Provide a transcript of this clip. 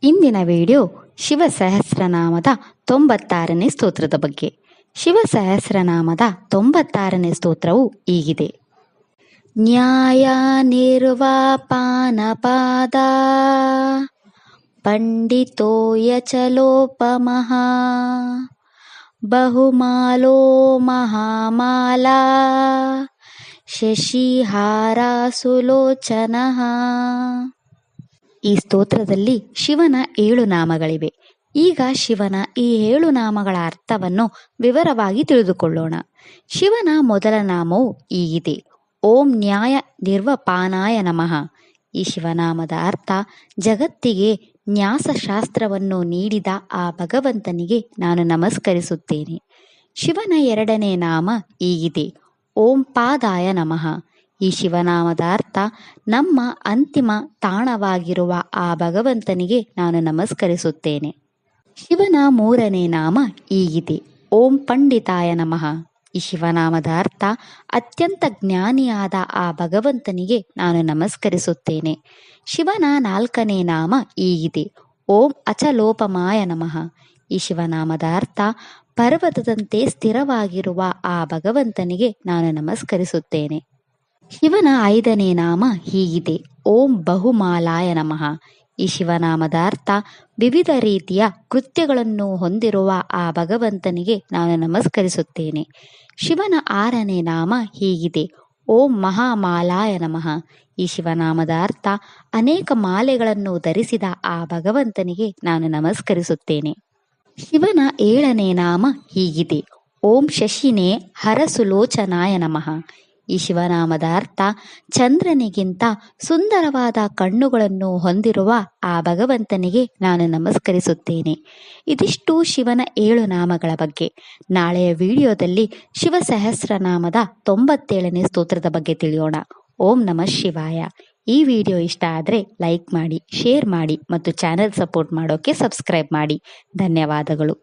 ಇಂದಿನ ವಿಡಿಯೋ ಶಿವ ಸಹಸ್ರನಾಮದ 96ನೇ ಸ್ತೋತ್ರದ ಬಗ್ಗೆ. ಶಿವ ಸಹಸ್ರನಾಮದ 96ನೇ ಸ್ತೋತ್ರವು ಹೀಗಿದೆ. ನ್ಯಾಯ ನಿರ್ವಾಪಾನಪಾದ ಪಂಡಿತೋಯ ಚಲೋಪಮಃ ಬಹುಮಾಲೋ ಮಹಾಮಾಲಾ ಶಶಿಹಾರ ಸುಲೋಚನಃ. ಈ ಸ್ತೋತ್ರದಲ್ಲಿ ಶಿವನ 7 ನಾಮಗಳಿವೆ. ಈಗ ಶಿವನ ಈ 7 ನಾಮಗಳ ಅರ್ಥವನ್ನು ವಿವರವಾಗಿ ತಿಳಿದುಕೊಳ್ಳೋಣ. ಶಿವನ ಮೊದಲ ನಾಮವು ಹೀಗಿದೆ: ಓಂ ನ್ಯಾಯ ನಿರ್ವಪಾನಾಯ ನಮಃ. ಈ ಶಿವನಾಮದ ಅರ್ಥ, ಜಗತ್ತಿಗೆ ನ್ಯಾಸಶಾಸ್ತ್ರವನ್ನು ನೀಡಿದ ಆ ಭಗವಂತನಿಗೆ ನಾನು ನಮಸ್ಕರಿಸುತ್ತೇನೆ. ಶಿವನ 2ನೇ ನಾಮ ಹೀಗಿದೆ: ಓಂ ಪಾದಾಯ ನಮಃ. ಈ ಶಿವನಾಮದ ಅರ್ಥ, ನಮ್ಮ ಅಂತಿಮ ತಾಣವಾಗಿರುವ ಆ ಭಗವಂತನಿಗೆ ನಾನು ನಮಸ್ಕರಿಸುತ್ತೇನೆ. ಶಿವನ 3ನೇ ನಾಮ ಹೀಗಿದೆ: ಓಂ ಪಂಡಿತಾಯ ನಮಃ. ಈ ಶಿವನಾಮದ ಅರ್ಥ, ಅತ್ಯಂತ ಜ್ಞಾನಿಯಾದ ಆ ಭಗವಂತನಿಗೆ ನಾನು ನಮಸ್ಕರಿಸುತ್ತೇನೆ. ಶಿವನ 4ನೇ ನಾಮ ಹೀಗಿದೆ: ಓಂ ಅಚಲೋಪಮಾಯ ನಮಃ. ಈ ಶಿವನಾಮದ ಅರ್ಥ, ಪರ್ವತದಂತೆ ಸ್ಥಿರವಾಗಿರುವ ಆ ಭಗವಂತನಿಗೆ ನಾನು ನಮಸ್ಕರಿಸುತ್ತೇನೆ. ಶಿವನ 5ನೇ ನಾಮ ಹೀಗಿದೆ: ಓಂ ಬಹುಮಾಲಾಯ ನಮಃ. ಈ ಶಿವನಾಮದ ಅರ್ಥ, ವಿವಿಧ ರೀತಿಯ ಕೃತ್ಯಗಳನ್ನು ಹೊಂದಿರುವ ಆ ಭಗವಂತನಿಗೆ ನಾನು ನಮಸ್ಕರಿಸುತ್ತೇನೆ. ಶಿವನ 6ನೇ ನಾಮ ಹೀಗಿದೆ: ಓಂ ಮಹಾಮಾಲಾಯ ನಮಃ. ಈ ಶಿವನಾಮದ ಅರ್ಥ, ಅನೇಕ ಮಾಲೆಗಳನ್ನು ಧರಿಸಿದ ಆ ಭಗವಂತನಿಗೆ ನಾನು ನಮಸ್ಕರಿಸುತ್ತೇನೆ. ಶಿವನ 7ನೇ ನಾಮ ಹೀಗಿದೆ: ಓಂ ಶಶಿನೇ ಹರಸುಲೋಚನಾಯ ನಮಃ. ಈ ಶಿವನಾಮದ ಅರ್ಥ, ಚಂದ್ರನಿಗಿಂತ ಸುಂದರವಾದ ಕಣ್ಣುಗಳನ್ನು ಹೊಂದಿರುವ ಆ ಭಗವಂತನಿಗೆ ನಾನು ನಮಸ್ಕರಿಸುತ್ತೇನೆ. ಇದಿಷ್ಟು ಶಿವನ 7 ನಾಮಗಳ ಬಗ್ಗೆ. ನಾಳೆಯ ವಿಡಿಯೋದಲ್ಲಿ ಶಿವ ಸಹಸ್ರನಾಮದ 97ನೇ ಸ್ತೋತ್ರದ ಬಗ್ಗೆ ತಿಳಿಯೋಣ. ಓಂ ನಮಃ ಶಿವಾಯ. ಈ ವಿಡಿಯೋ ಇಷ್ಟ ಆದರೆ ಲೈಕ್ ಮಾಡಿ, ಶೇರ್ ಮಾಡಿ ಮತ್ತು ಚಾನೆಲ್ ಸಪೋರ್ಟ್ ಮಾಡೋಕ್ಕೆ ಸಬ್ಸ್ಕ್ರೈಬ್ ಮಾಡಿ. ಧನ್ಯವಾದಗಳು.